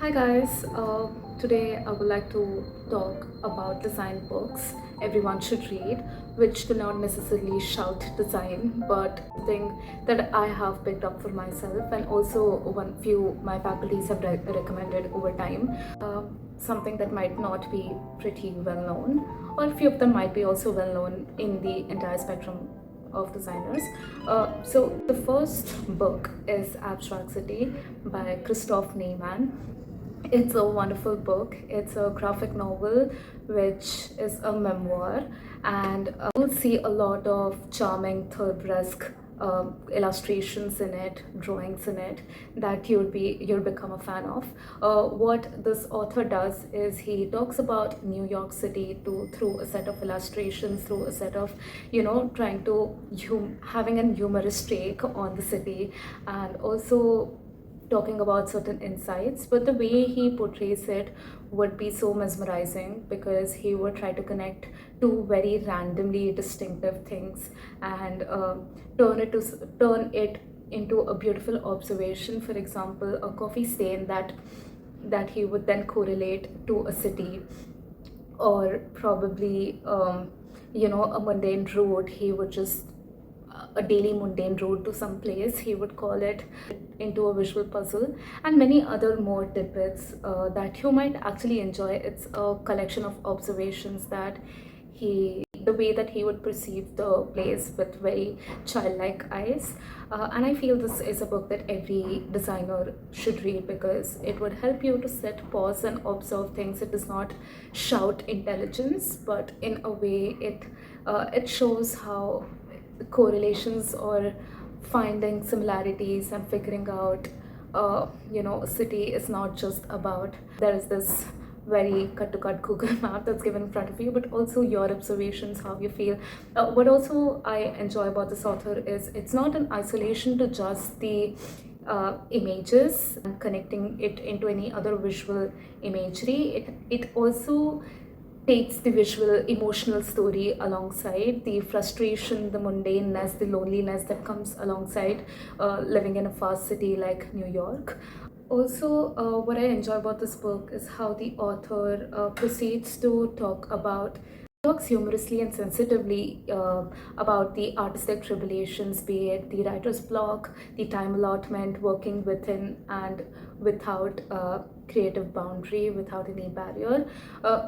Hi guys, today I would like to talk about design books everyone should read, which do not necessarily shout design, but something that I have picked up for myself and also one few my faculties have recommended over time. Something that might not be pretty well known, or a few of them might be also well known in the entire spectrum of designers. So the first book is Abstract City by Christoph Neimann. It's a wonderful book. It's a graphic novel, which is a memoir, and you'll see a lot of charming Thurb-esque illustrations in it, drawings in it that you'll become a fan of. What this author does is he talks about New York City through a set of illustrations, through a set of trying to having a humorous take on the city, and also talking about certain insights, but the way he portrays it would be so mesmerizing because he would try to connect two very randomly distinctive things and turn it into a beautiful observation. For example, a coffee stain that he would then correlate to a city, or probably a mundane road. He would just a daily mundane road to some place, he would call it into a visual puzzle, and many other more tidbits that you might actually enjoy. It's a collection of observations that the way that he would perceive the place with very childlike eyes. And I feel this is a book that every designer should read because it would help you to sit, pause, and observe things. It does not shout intelligence, but in a way, it shows how correlations or finding similarities and figuring out a city is not just about there is this very cut Google map that's given in front of you, but also your observations, how you feel. What also I enjoy about this author is it's not an isolation to just the images and connecting it into any other visual imagery. It also takes the visual emotional story alongside the frustration, the mundaneness, the loneliness that comes alongside living in a fast city like New York. Also, what I enjoy about this book is how the author proceeds to talks humorously and sensitively about the artistic tribulations, be it the writer's block, the time allotment, working within and without creative boundary, without any barrier.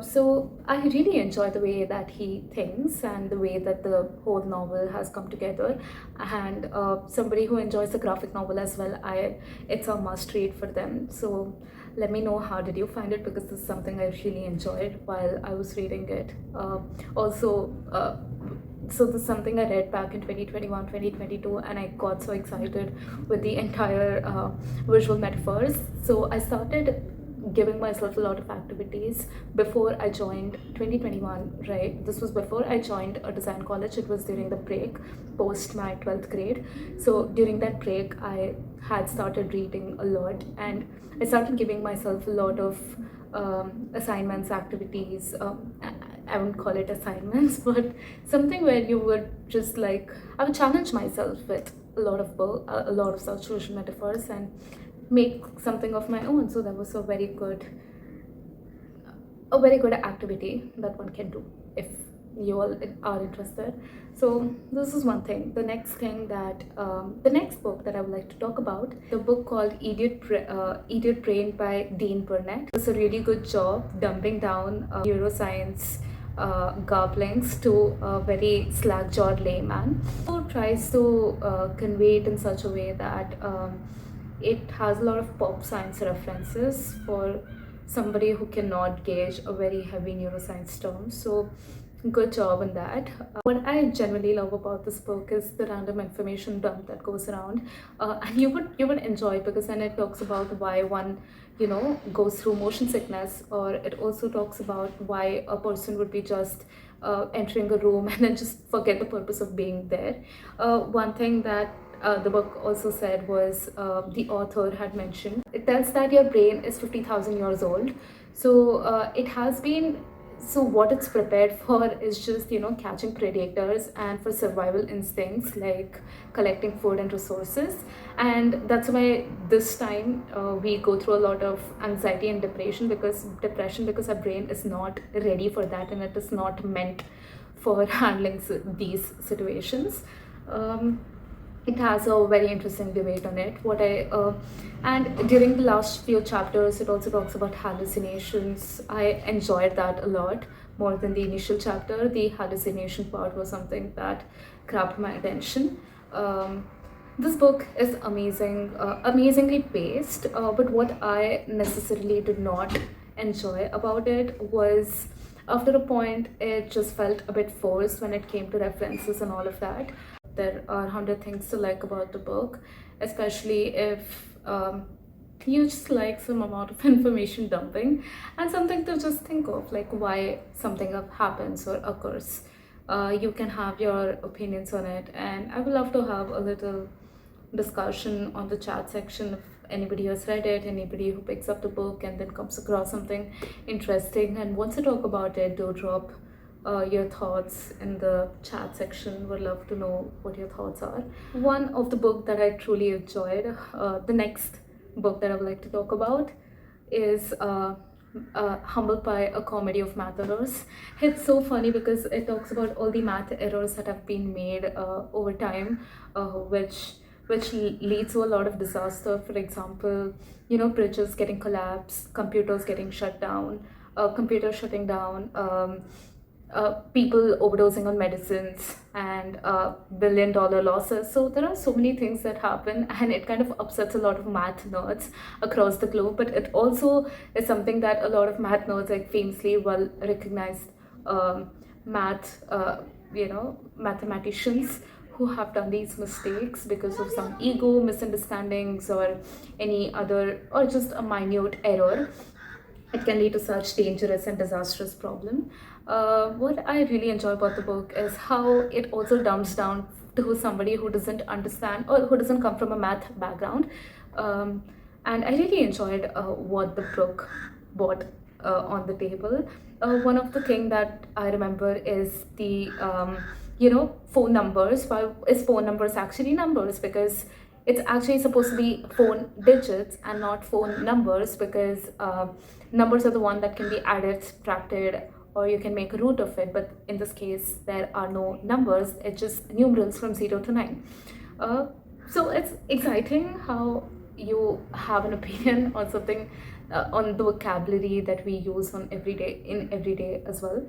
So I really enjoy the way that he thinks and the way that the whole novel has come together. And somebody who enjoys the graphic novel as well, it's a must read for them. So let me know how did you find it, because this is something I really enjoyed while I was reading it. So this is something I read back in 2021, 2022, and I got so excited with the entire visual metaphors. So I started giving myself a lot of activities before I joined 2021, right? This was before I joined a design college. It was during the break post my 12th grade. So during that break, I had started reading a lot, and I started giving myself a lot of assignments, activities. I wouldn't call it assignments, but something where you would just I would challenge myself with a lot of such social metaphors and make something of my own. So that was a very good activity that one can do if you all are interested. So this is one thing. The next book that I would like to talk about, the book called Idiot Brain by Dean Burnett. It's a really good job dumbing down neuroscience garblings to a very slack-jawed layman who tries to convey it in such a way that it has a lot of pop science references for somebody who cannot gauge a very heavy neuroscience term. So good job on that. What I generally love about this book is the random information dump that goes around, and you would enjoy, because then it talks about why one goes through motion sickness, or it also talks about why a person would be just entering a room and then just forget the purpose of being there. One thing that the book also said was the author had mentioned, it tells that your brain is 50,000 years old. So it has been So what it's prepared for is just, catching predators and for survival instincts like collecting food and resources. And that's why this time we go through a lot of anxiety and depression because our brain is not ready for that, and it is not meant for handling these situations. It has a very interesting debate on it. And during the last few chapters, it also talks about hallucinations. I enjoyed that a lot more than the initial chapter. The hallucination part was something that grabbed my attention. This book is amazingly paced, but what I necessarily did not enjoy about it was, after a point, it just felt a bit forced when it came to references and all of that. There are 100 things to like about the book, especially if you just like some amount of information dumping and something to just think of, like why something happens or occurs. You can have your opinions on it, and I would love to have a little discussion on the chat section. If anybody has read it, anybody who picks up the book and then comes across something interesting and wants to talk about it, do drop your thoughts in the chat section. Would love to know what your thoughts are. One of the book that I truly enjoyed, the next book that I would like to talk about, is Humble Pie, A Comedy of Math Errors. It's so funny because it talks about all the math errors that have been made over time, which leads to a lot of disaster. For example, bridges getting collapsed, computers getting shut down, computers shutting down, people overdosing on medicines, and billion-dollar losses. So there are so many things that happen, and it kind of upsets a lot of math nerds across the globe. But it also is something that a lot of math nerds, like famously well recognized mathematicians, who have done these mistakes because of some ego, misunderstandings, or any other, or just a minute error, it can lead to such dangerous and disastrous problem. What I really enjoy about the book is how it also dumps down to somebody who doesn't understand or who doesn't come from a math background. And I really enjoyed what the book brought on the table. One of the things that I remember is the phone numbers. Why is phone numbers actually numbers? Because it's actually supposed to be phone digits and not phone numbers, because numbers are the one that can be added, subtracted, or you can make a root of it. But in this case, there are no numbers, it's just numerals from 0 to 9. So it's exciting how you have an opinion on something, on the vocabulary that we use in everyday as well.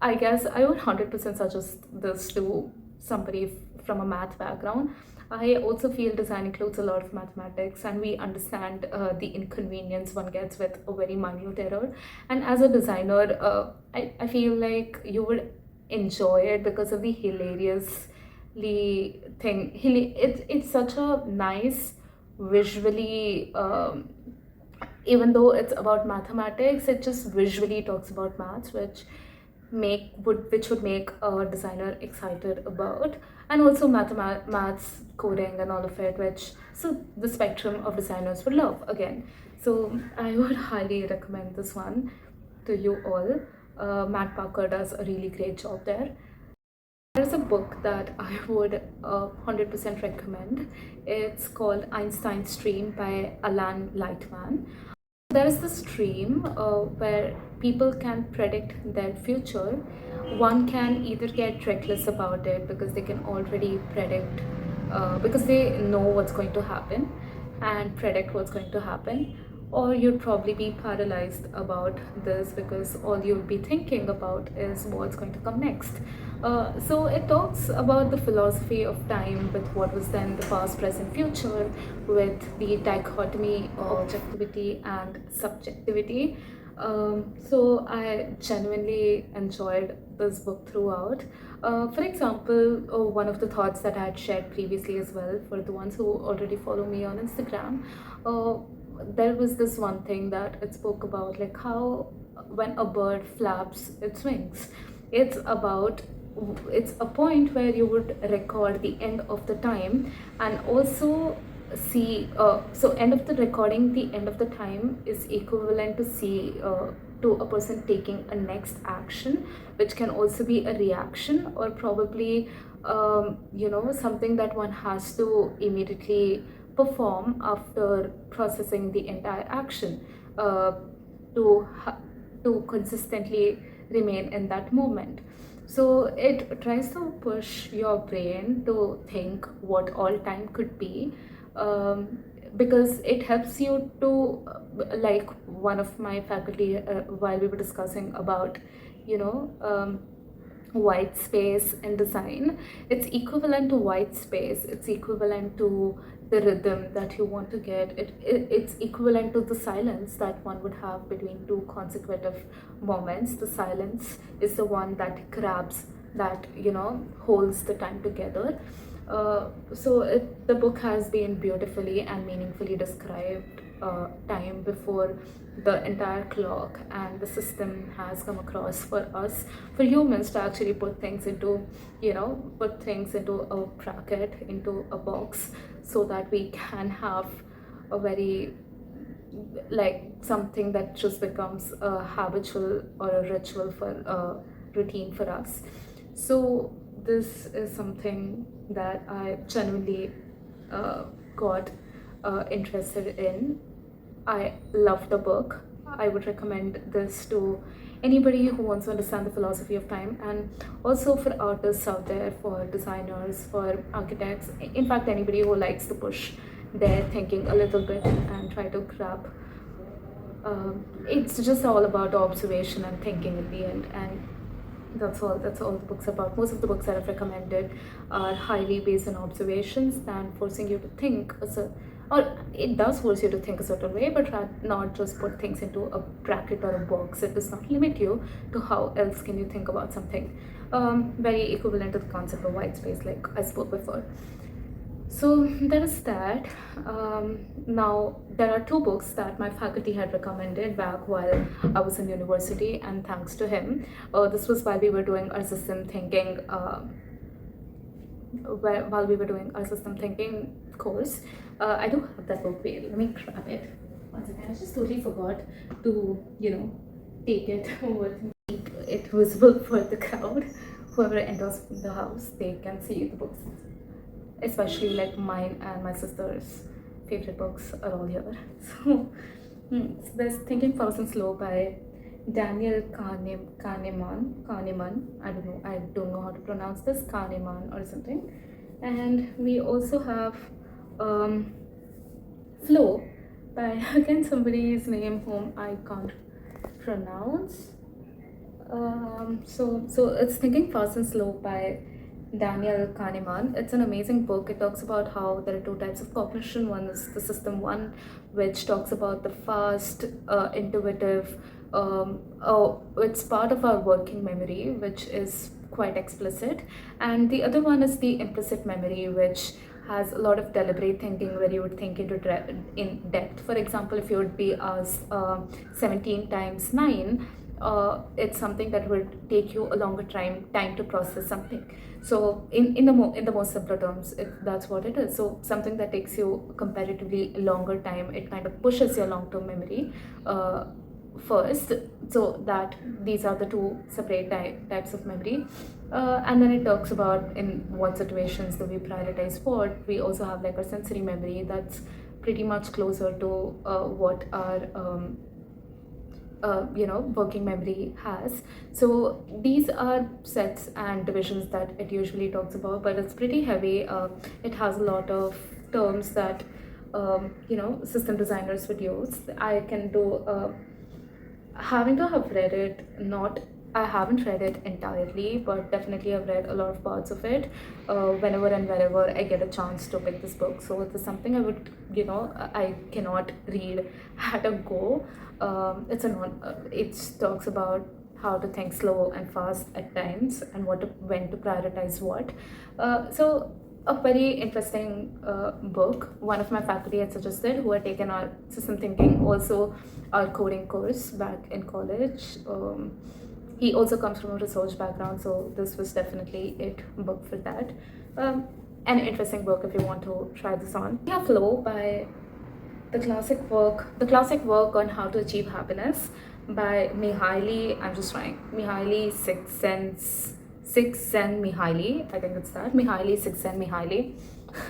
I guess I would 100% suggest this to somebody from a math background. I also feel design includes a lot of mathematics, and we understand the inconvenience one gets with a very minute error. And as a designer, I feel like you would enjoy it because of the hilariously thing. It's such a nice visually, even though it's about mathematics, it just visually talks about maths, which would make a designer excited about, and also maths, coding, and all of it, which so the spectrum of designers would love again. So I would highly recommend this one to you all. Matt Parker does a really great job there. There's a book that I would 100% recommend. It's called Einstein's Dream by Lightman. There is this dream where people can predict their future. One can either get reckless about it because they can already predict, because they know what's going to happen and predict what's going to happen, or you'd probably be paralyzed about this because all you'll be thinking about is what's going to come next. So it talks about the philosophy of time with what was then the past, present, future, with the dichotomy of objectivity and subjectivity. So I genuinely enjoyed this book throughout. For example, one of the thoughts that I had shared previously as well, for the ones who already follow me on Instagram, there was this one thing that it spoke about, like how when a bird flaps its wings, it's a point where you would record the end of the time, and also see so end of the recording, the end of the time is equivalent to see to a person taking a next action, which can also be a reaction, or probably something that one has to immediately perform after processing the entire action, to to consistently remain in that moment. So it tries to push your brain to think what all time could be, because it helps you to, like one of my faculty, while we were discussing about, you know, white space in design, it's equivalent to white space, it's equivalent to the rhythm that you want to get, it's equivalent to the silence that one would have between two consecutive moments. The silence is the one that grabs, that holds the time together. The book has been beautifully and meaningfully described time before the entire clock and the system has come across for us, for humans, to actually put things into a bracket, into a box, so that we can have a very, like, something that just becomes a habitual or a ritual, for a routine for us. So this is something that I genuinely got interested in. I love the book. I would recommend this to anybody who wants to understand the philosophy of time, and also for artists out there, for designers, for architects, in fact anybody who likes to push their thinking a little bit and try to grab. It's just all about observation and thinking in the end, and that's all the book's about. Most of the books that I've recommended are highly based on observations than forcing you to think or it does force you to think a certain way, but not just put things into a bracket or a box. It does not limit you to how else can you think about something. Very equivalent to the concept of white space, like I spoke before. So there is that. Now there are two books that my faculty had recommended back while I was in university, and thanks to him, this was while we were doing our system thinking course. I do have that book. Wait, let me grab it once again. I just totally forgot to take it over, keep it visible for the crowd. Whoever enters the house, they can see the books, especially like mine and my sister's favorite books are all here. So there's Thinking Fast and Slow by Daniel Kahneman. I don't know how to pronounce this, Kahneman or something. And we also have Flow by again somebody's name whom I can't pronounce. So it's Thinking Fast and Slow by Daniel Kahneman. It's an amazing book. It talks about how there are two types of cognition. One is the system one, which talks about the fast, intuitive, it's part of our working memory, which is quite explicit. And the other one is the implicit memory, which has a lot of deliberate thinking, where you would think in depth. For example, if you would be asked 17 times 9, it's something that would take you a longer time to process something. So in the most simpler terms, that's what it is. So something that takes you comparatively longer time, it kind of pushes your long-term memory first, so that these are the two separate types of memory. And then it talks about in what situations do we prioritize what. We also have like our sensory memory, that's pretty much closer to what our working memory has. So these are sets and divisions that it usually talks about, but it's pretty heavy. It has a lot of terms that system designers would use. I can do having to have read it, I haven't read it entirely, but definitely I've read a lot of parts of it whenever and wherever I get a chance to pick this book. So it is something I would, I cannot read at a go. It talks about how to think slow and fast at times, and when to prioritize what. So a very interesting book. One of my faculty had suggested, who had taken our system thinking, also our coding course back in college. He also comes from a research background, so this was definitely it book for that. An interesting book if you want to try this on. We have Flow by the classic work on how to achieve happiness by Mihaly. I'm just trying. Mihaly Csikszentmihaly. I think it's that. Mihaly Csikszentmihaly.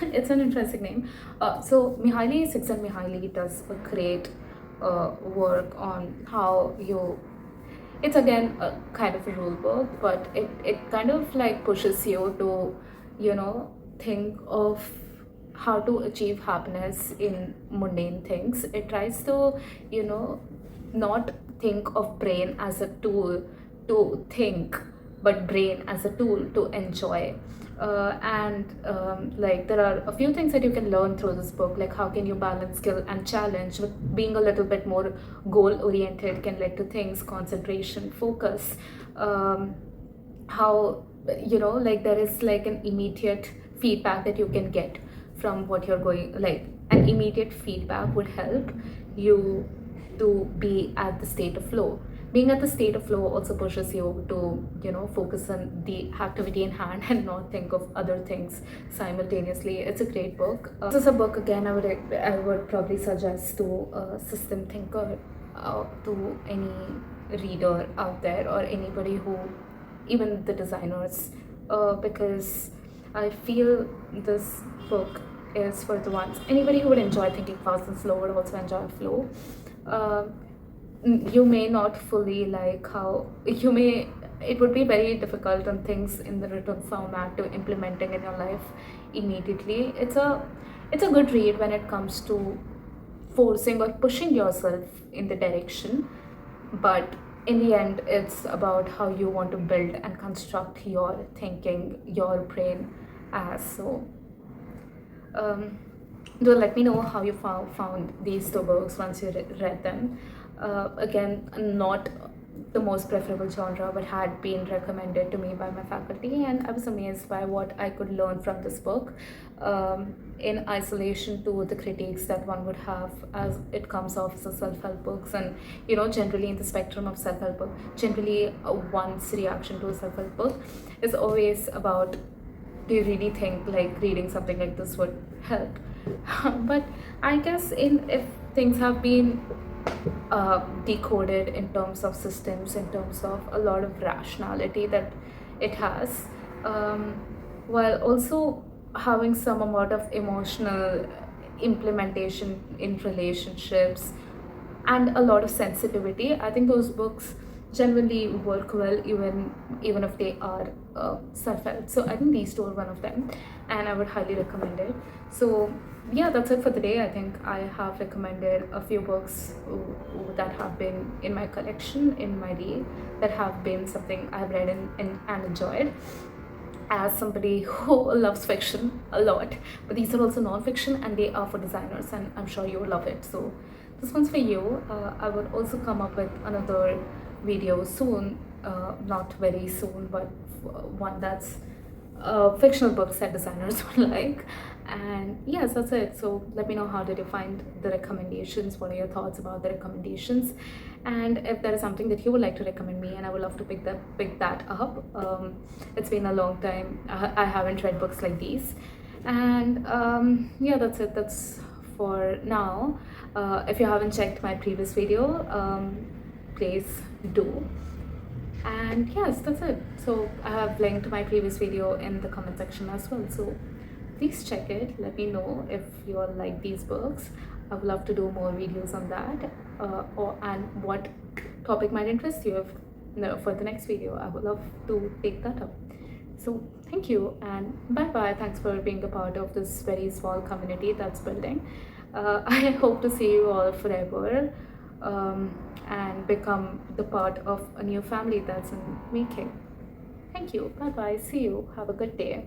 It's an interesting name. So Mihaly Csikszentmihaly does a great work on how you. It's again a kind of a rule book, but it kind of like pushes you to, think of how to achieve happiness in mundane things. It tries to, you know, not think of brain as a tool to think, but brain as a tool to enjoy. And like there are a few things that you can learn through this book, like how can you balance skill and challenge with being a little bit more goal oriented can lead to things, concentration, focus. How, like there is like an immediate feedback that you can get from what you're going, like an immediate feedback would help you to be at the state of flow. Being at the state of flow also pushes you to, focus on the activity in hand and not think of other things simultaneously. It's a great book. This is a book again I would probably suggest to a system thinker, to any reader out there, or anybody who, even the designers, because I feel this book is for the ones, anybody who would enjoy thinking fast and slow would also enjoy flow. uh, you may not fully like how you may, it would be very difficult on things in the written format to implementing in your life immediately. It's a good read when it comes to forcing or pushing yourself in the direction, but in the end it's about how you want to build and construct your thinking, your brain as so. Do let me know how you found these two books once you read them. Again, not the most preferable genre, but had been recommended to me by my faculty, and I was amazed by what I could learn from this book, in isolation to the critiques that one would have as it comes off as a self-help books. And generally in the spectrum of self-help book, generally one's reaction to a self-help book is always about, do you really think like reading something like this would help? But I guess if things have been decoded in terms of systems, in terms of a lot of rationality that it has, while also having some amount of emotional implementation in relationships and a lot of sensitivity, I think those books genuinely work well, even if they are self-help. So I think these two are one of them, and I would highly recommend it. So yeah, that's it for the day. I think I have recommended a few books that have been in my collection, in my read, that have been something I've read and enjoyed. As somebody who loves fiction a lot, but these are also non-fiction and they are for designers, and I'm sure you will love it. So this one's for you. I would also come up with another video soon, not very soon, but one that's fictional books that designers would like. And yes, that's it. So let me know, how did you find the recommendations? What are your thoughts about the recommendations? And if there is something that you would like to recommend me, and I would love to pick that up. It's been a long time I haven't read books like these. And yeah, that's it. That's for now. If you haven't checked my previous video, please do. And yes, that's it. So I have linked my previous video in the comment section as well, so please check it. Let me know if you all like these books. I would love to do more videos on that, and what topic might interest you. If no, for the next video, I would love to take that up. So thank you, and bye bye. Thanks for being a part of this very small community that's building. I hope to see you all forever, and become the part of a new family that's in making. Thank you. Bye bye. See you. Have a good day.